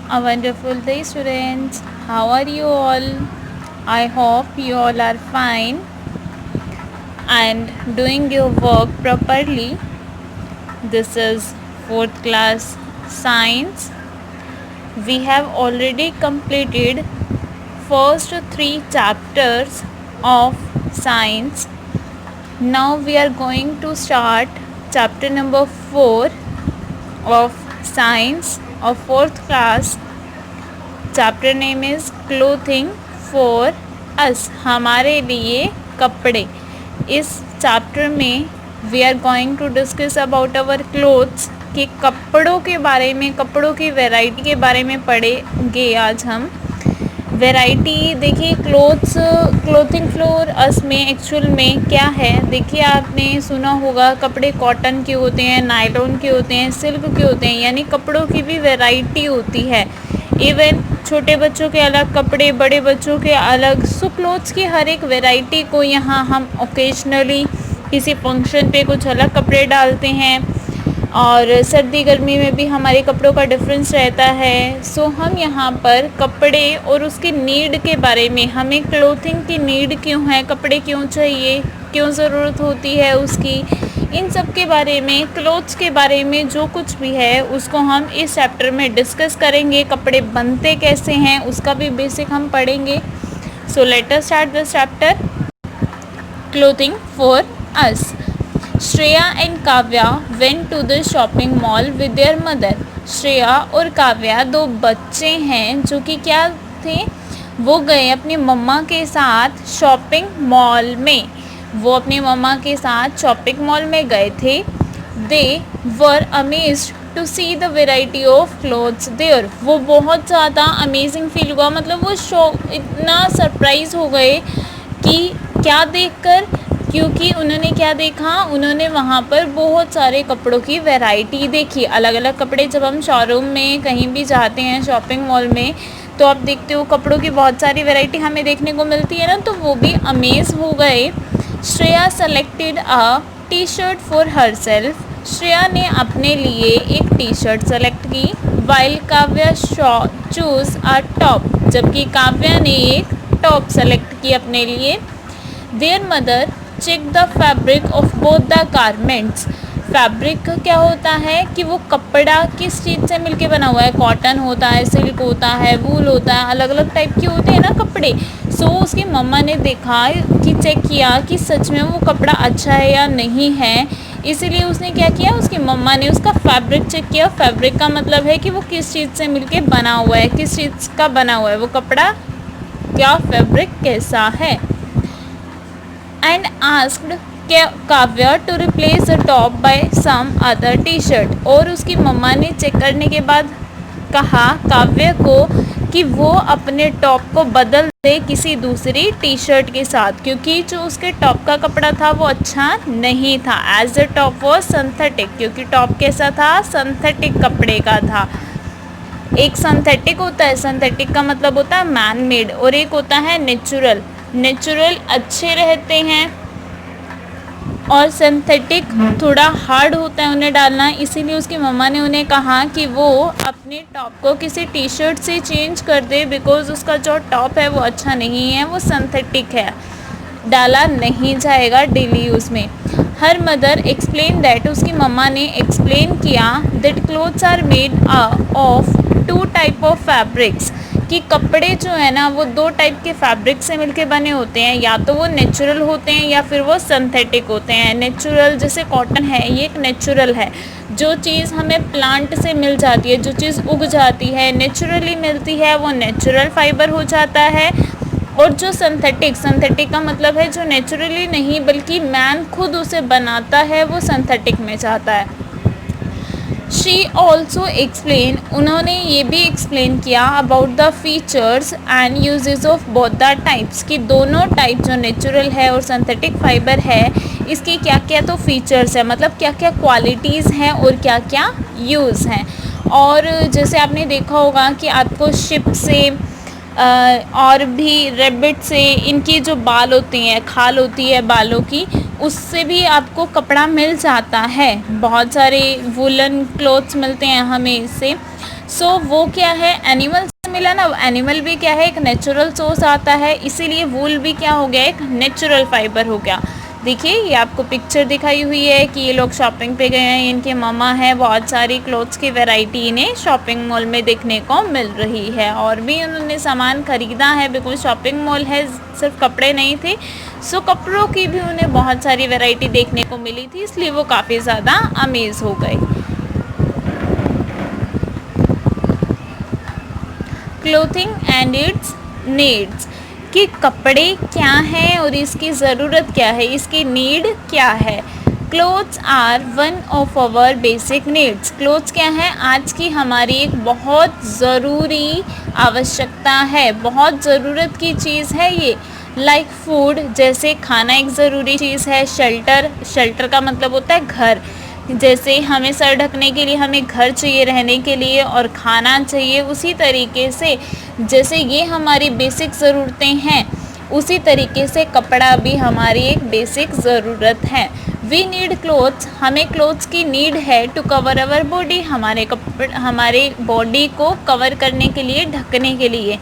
A wonderful day, students. How are you all? I hope you all are fine and doing your work properly. This is 4th class science. We have already completed first 3 chapters of science. Now we are going to start chapter number 4 of science of 4th class. Chapter name is clothing for us, हमारे लिए कपड़े. इस chapter में we are going to discuss about our clothes, कि कपड़ों के बारे में, कपड़ों की वैरायटी के बारे में पढ़ेंगे आज हम. वैरायटी देखिए, क्लोथिंग फॉर अस में एक्चुअल में क्या है. देखिए, आपने सुना होगा कपड़े कॉटन के होते हैं, नायलॉन के होते हैं, सिल्क के होते हैं, यानी कपड़ों की भी वैरायटी होती है. इवन छोटे बच्चों के अलग कपड़े, बड़े बच्चों के अलग. सो क्लोथ्स की हर एक वैरायटी को यहाँ हम ओकेजनली किसी फंक्शन पे कुछ अलग कपड़े डालते हैं, और सर्दी गर्मी में भी हमारे कपड़ों का डिफरेंस रहता है. सो हम यहाँ पर कपड़े और उसकी नीड के बारे में, हमें क्लोथिंग की नीड क्यों है, कपड़े क्यों चाहिए, क्यों ज़रूरत होती है उसकी, इन सब के बारे में, क्लोथ्स के बारे में जो कुछ भी है उसको हम इस चैप्टर में डिस्कस करेंगे. कपड़े बनते कैसे हैं उसका भी बेसिक हम पढ़ेंगे. So let us start this chapter, clothing for us. Shreya and Kavya went to the shopping mall with their mother. Shreya और काव्या दो बच्चे हैं जो कि क्या थे, वो गए अपनी मम्मा के साथ शॉपिंग मॉल में. वो अपनी मम्मा के साथ शॉपिंग मॉल में गए थे. They were amazed to see the variety of clothes there. वो बहुत ज़्यादा अमेजिंग फील हुआ, मतलब वो इतना सरप्राइज हो गए कि क्या देखकर, क्योंकि उन्होंने क्या देखा, उन्होंने वहाँ पर बहुत सारे कपड़ों की वैरायटी देखी. अलग अलग कपड़े, जब हम शोरूम में कहीं भी जाते हैं शॉपिंग मॉल में, तो आप देखते हो कपड़ों की बहुत सारी वैरायटी हमें देखने को मिलती है ना, तो वो भी अमेज हो गए. Shreya selected a T shirt for herself. Shreya ने अपने लिए एक टी शर्ट सेलेक्ट की. While Kavya choose a top. जबकि काव्या ने एक टॉप सेलेक्ट की अपने लिए. Their mother check the fabric of both the garments. Fabric क्या होता है कि वो कपड़ा किस चीज़ से मिलके बना हुआ है. कॉटन होता है, सिल्क होता है, वूल होता है, अलग अलग टाइप के होते हैं ना कपड़े. सो उसकी मम्मा ने देखा कि चेक किया कि सच में वो कपड़ा अच्छा है या नहीं है. इसीलिए उसने क्या किया, उसकी मम्मा ने उसका फैब्रिक चेक किया. फैब्रिक का मतलब है कि वो किस चीज़ से मिलके बना हुआ है, किस चीज़ का बना हुआ है वो कपड़ा, क्या फैब्रिक कैसा है. And asked Kavya to replace the top by some other T shirt. और उसकी मम्मा ने चेक करने के बाद कहा काव्या को कि वो अपने टॉप को बदल दे किसी दूसरी टी शर्ट के साथ, क्योंकि जो उसके टॉप का कपड़ा था वो अच्छा नहीं था. As the top was synthetic, क्योंकि टॉप कैसा था, सिंथेटिक कपड़े का था. एक सिंथेटिक होता है, सिंथेटिक का मतलब होता है मैन मेड, और एक होता है नेचुरल. नेचुरल अच्छे रहते हैं और सिंथेटिक थोड़ा हार्ड होता है उन्हें डालना. इसीलिए उसकी मम्मा ने उन्हें कहा कि वो अपने टॉप को किसी टी शर्ट से चेंज कर दे, बिकॉज़ उसका जो टॉप है वो अच्छा नहीं है, वो सिंथेटिक है, डाला नहीं जाएगा डेली यूज़ में. Her mother explain that. उसकी मम्मा ने एक्सप्लेन किया that clothes are made of 2 type of fabrics, कि कपड़े जो है ना वो 2 टाइप के फैब्रिक से मिलके बने होते हैं. या तो वो नेचुरल होते हैं या फिर वो सिंथेटिक होते हैं. नेचुरल जैसे कॉटन है, ये एक नेचुरल है, जो चीज़ हमें प्लांट से मिल जाती है, जो चीज़ उग जाती है, नेचुरली मिलती है, वो नेचुरल फाइबर हो जाता है. और जो सिंथेटिक का मतलब है जो नेचुरली नहीं बल्कि मैन खुद उसे बनाता है, वो सिंथेटिक में जाता है. शी ऑल्सो एक्सप्लेन, उन्होंने ये भी एक्सप्लेन किया about the features and uses of both the types, कि दोनों टाइप जो नेचुरल है और सिंथेटिक फाइबर है, इसके क्या क्या तो फीचर्स है, मतलब क्या क्या क्वालिटीज़ हैं और क्या क्या यूज़ हैं. और जैसे आपने देखा होगा कि आपको शिप से और भी रेबिट से, इनकी जो बाल होती हैं, खाल होती है बालों की, उससे भी आपको कपड़ा मिल जाता है. बहुत सारे वुलन क्लॉथ्स मिलते हैं हमें इससे. सो वो क्या है, एनिमल से मिला ना। एनिमल भी क्या है, एक नेचुरल सोर्स आता है, इसीलिए वूल भी क्या हो गया, एक नेचुरल फाइबर हो गया। देखिए ये आपको पिक्चर दिखाई हुई है कि ये लोग शॉपिंग पे गए हैं, इनके मामा हैं, बहुत सारी क्लोथ्स की वैरायटी इन्हें शॉपिंग मॉल में देखने को मिल रही है। और भी उन्होंने सामान ख़रीदा है, बिल्कुल शॉपिंग मॉल है, सिर्फ कपड़े नहीं थे। सो कपड़ों की भी उन्हें बहुत सारी वैरायटी देखने को मिली थी, इसलिए वो काफ़ी ज़्यादा अमेज़ हो गए। क्लोथिंग एंड इट्स नीड्स, कि कपड़े क्या हैं और इसकी ज़रूरत क्या है, इसकी नीड क्या है। Clothes are one of our basic needs, clothes क्या है, आज की हमारी एक बहुत ज़रूरी आवश्यकता है, बहुत ज़रूरत की चीज़ है ये। लाइक फूड, जैसे खाना एक ज़रूरी चीज़ है। शेल्टर, शेल्टर का मतलब होता है घर, जैसे हमें सर ढकने के लिए हमें घर चाहिए रहने के लिए, और खाना चाहिए, उसी तरीके से जैसे ये हमारी बेसिक ज़रूरतें हैं, उसी तरीके से कपड़ा भी हमारी एक बेसिक ज़रूरत है। वी नीड क्लोथ्स, हमें क्लोथ्स की नीड है टू कवर अवर बॉडी, हमारे बॉडी को कवर करने के लिए, ढकने के लिए।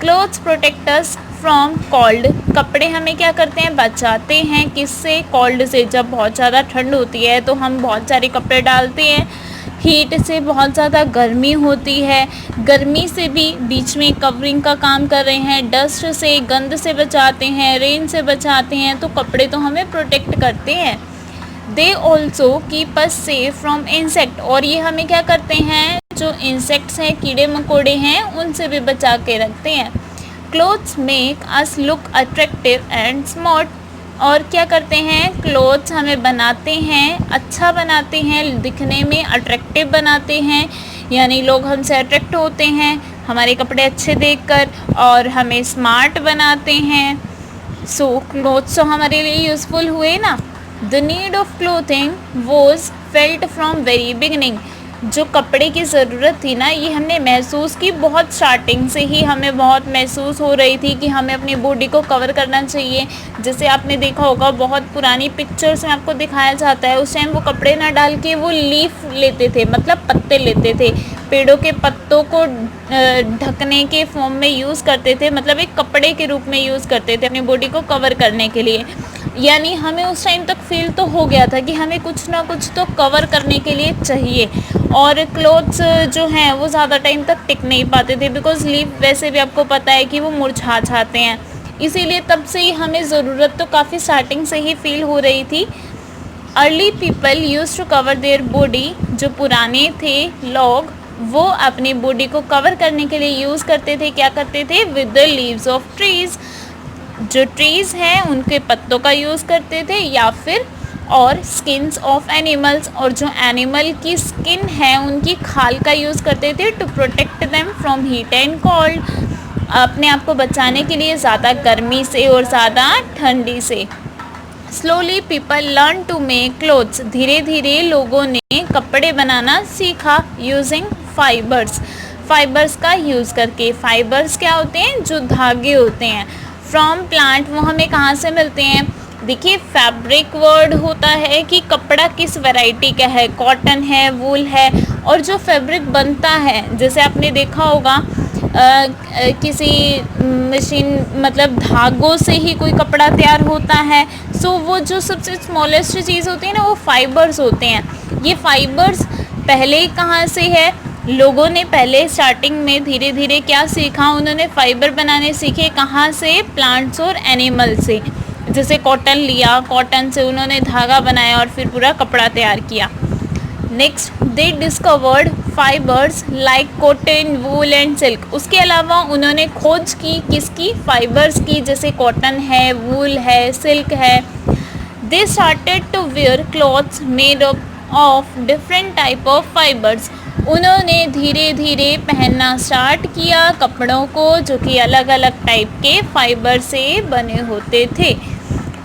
Clothes protect us from cold, कपड़े हमें क्या करते हैं, बचाते हैं किससे, कोल्ड से। जब बहुत ज़्यादा ठंड होती है तो हम बहुत सारे कपड़े डालते हैं। हीट से, बहुत ज़्यादा गर्मी होती है, गर्मी से भी बीच में कवरिंग का काम कर रहे हैं। डस्ट से, गंद से बचाते हैं, रेन से बचाते हैं, तो कपड़े तो हमें प्रोटेक्ट करते हैं। They also keep us safe from insect, और ये हमें क्या करते हैं, जो इंसेक्ट्स हैं, कीड़े मकोड़े हैं, उनसे भी बचा के रखते हैं। Clothes make us look attractive and smart, और क्या करते हैं, क्लोथ्स हमें बनाते हैं, अच्छा बनाते हैं, दिखने में अट्रैक्टिव बनाते हैं, यानी लोग हमसे अट्रैक्ट होते हैं हमारे कपड़े अच्छे देखकर, और हमें स्मार्ट बनाते हैं। सो क्लोथ्स तो हमारे लिए यूज़फुल हुए ना। The need of clothing was felt from very beginning, जो कपड़े की ज़रूरत थी ना, ये हमने महसूस की बहुत स्टार्टिंग से ही, हमें बहुत महसूस हो रही थी कि हमें अपनी बॉडी को कवर करना चाहिए। जैसे आपने देखा होगा बहुत पुरानी पिक्चर्स में आपको दिखाया जाता है, उस टाइम वो कपड़े ना डाल के वो लीफ लेते थे, मतलब पत्ते लेते थे, पेड़ों के पत्तों को ढकने के फॉर्म में यूज़ करते थे, मतलब एक कपड़े के रूप में यूज़ करते थे अपनी बॉडी को कवर करने के लिए। यानी हमें उस टाइम तक फील तो हो गया था कि हमें कुछ ना कुछ तो कवर करने के लिए चाहिए। और क्लोथ्स जो हैं वो ज़्यादा टाइम तक टिक नहीं पाते थे, बिकॉज लीफ वैसे भी आपको पता है कि वो मुरझा जाते हैं, इसीलिए तब से ही हमें ज़रूरत तो काफ़ी स्टार्टिंग से ही फील हो रही थी। Early people use to cover their body, जो पुराने थे लोग वो अपनी बॉडी को कवर करने के लिए यूज़ करते थे, क्या करते थे, with the leaves of trees, जो ट्रीज़ हैं उनके पत्तों का यूज़ करते थे, या फिर और स्किन्स ऑफ एनिमल्स, और जो एनिमल की स्किन है उनकी खाल का यूज़ करते थे, to protect them from heat and cold, अपने आप को बचाने के लिए ज़्यादा गर्मी से और ज़्यादा ठंडी से। Slowly people learn to make clothes, धीरे धीरे लोगों ने कपड़े बनाना सीखा यूजिंग फाइबर्स, फाइबर्स का यूज़ करके। फाइबर्स क्या होते हैं, जो धागे होते हैं, फ्रॉम प्लांट, वो हमें कहाँ से मिलते हैं। देखिए फैब्रिक वर्ड होता है कि कपड़ा किस वैरायटी का है, कॉटन है, वूल है, और जो फैब्रिक बनता है, जैसे आपने देखा होगा किसी मशीन, मतलब धागों से ही कोई कपड़ा तैयार होता है। सो वो जो सबसे स्मॉलेस्ट चीज़ होती है ना, वो फाइबर्स होते हैं। ये फाइबर्स पहले कहाँ से है, लोगों ने पहले स्टार्टिंग में धीरे धीरे क्या सीखा, उन्होंने फाइबर बनाने सीखे, कहाँ से, प्लांट्स और एनिमल से। जैसे कॉटन लिया, कॉटन से उन्होंने धागा बनाया और फिर पूरा कपड़ा तैयार किया। Next they discovered fibres like cotton, wool and silk, उसके अलावा उन्होंने खोज की किसकी, फाइबर्स की, जैसे कॉटन है, वूल है, सिल्क है। They started to wear clothes made of different type of fibres, उन्होंने धीरे धीरे पहनना स्टार्ट किया कपड़ों को जो कि अलग अलग टाइप के फाइबर से बने होते थे।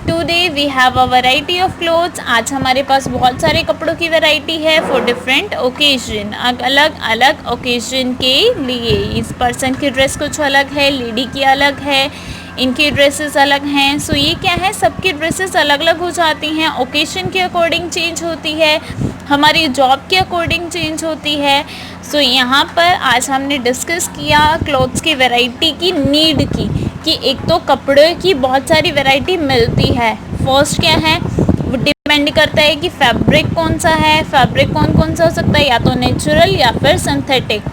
Today we have a variety of clothes, आज हमारे पास बहुत सारे कपड़ों की वैरायटी है, फॉर डिफरेंट ओकेजन, अलग अलग ओकेजन के लिए। इस पर्सन की ड्रेस कुछ अलग है, लेडी की अलग है, इनकी ड्रेसेस अलग हैं। सो ये क्या है, सबकी ड्रेसेस अलग अलग हो जाती हैं, ओकेशन के अकॉर्डिंग चेंज होती है, हमारी जॉब के अकॉर्डिंग चेंज होती है। सो यहाँ पर आज हमने डिस्कस किया क्लॉथ्स की वैरायटी की नीड की, कि एक तो कपड़े की बहुत सारी वैरायटी मिलती है। फर्स्ट क्या है, वो डिपेंड करता है कि फैब्रिक कौन सा है, फैब्रिक कौन कौन सा हो सकता है, या तो नेचुरल या फिर सिंथेटिक।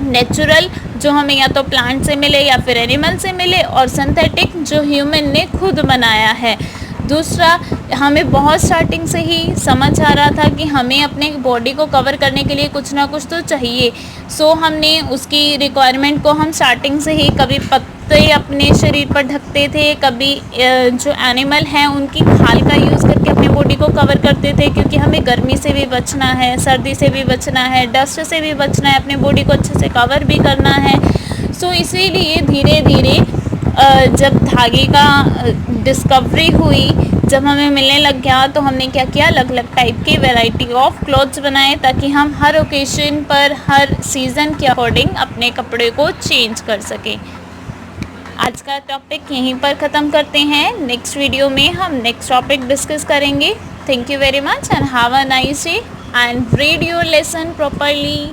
नेचुरल जो हमें या तो प्लांट से मिले या फिर एनिमल से मिले, और सिंथेटिक जो ह्यूमन ने खुद बनाया है। दूसरा, हमें बहुत स्टार्टिंग से ही समझ आ रहा था कि हमें अपने बॉडी को कवर करने के लिए कुछ ना कुछ तो चाहिए। सो हमने उसकी रिक्वायरमेंट को हम स्टार्टिंग से ही कभी पत्ते अपने शरीर पर ढकते थे, कभी जो एनिमल हैं उनकी खाल का यूज़ करके अपने बॉडी को कवर करते थे, क्योंकि हमें गर्मी से भी बचना है, सर्दी से भी बचना है, डस्ट से भी बचना है, अपने बॉडी को अच्छे से कवर भी करना है। सो इसीलिए धीरे धीरे जब धागे का डिस्कवरी हुई, जब हमें मिलने लग गया, तो हमने क्या किया, अलग अलग टाइप के वैरायटी ऑफ क्लॉथ्स बनाए, ताकि हम हर ओकेजन पर, हर सीज़न के अकॉर्डिंग अपने कपड़े को चेंज कर सकें। आज का टॉपिक यहीं पर ख़त्म करते हैं। नेक्स्ट वीडियो में हम नेक्स्ट टॉपिक डिस्कस करेंगे। Thank you very much and have a nice day and read your lesson properly.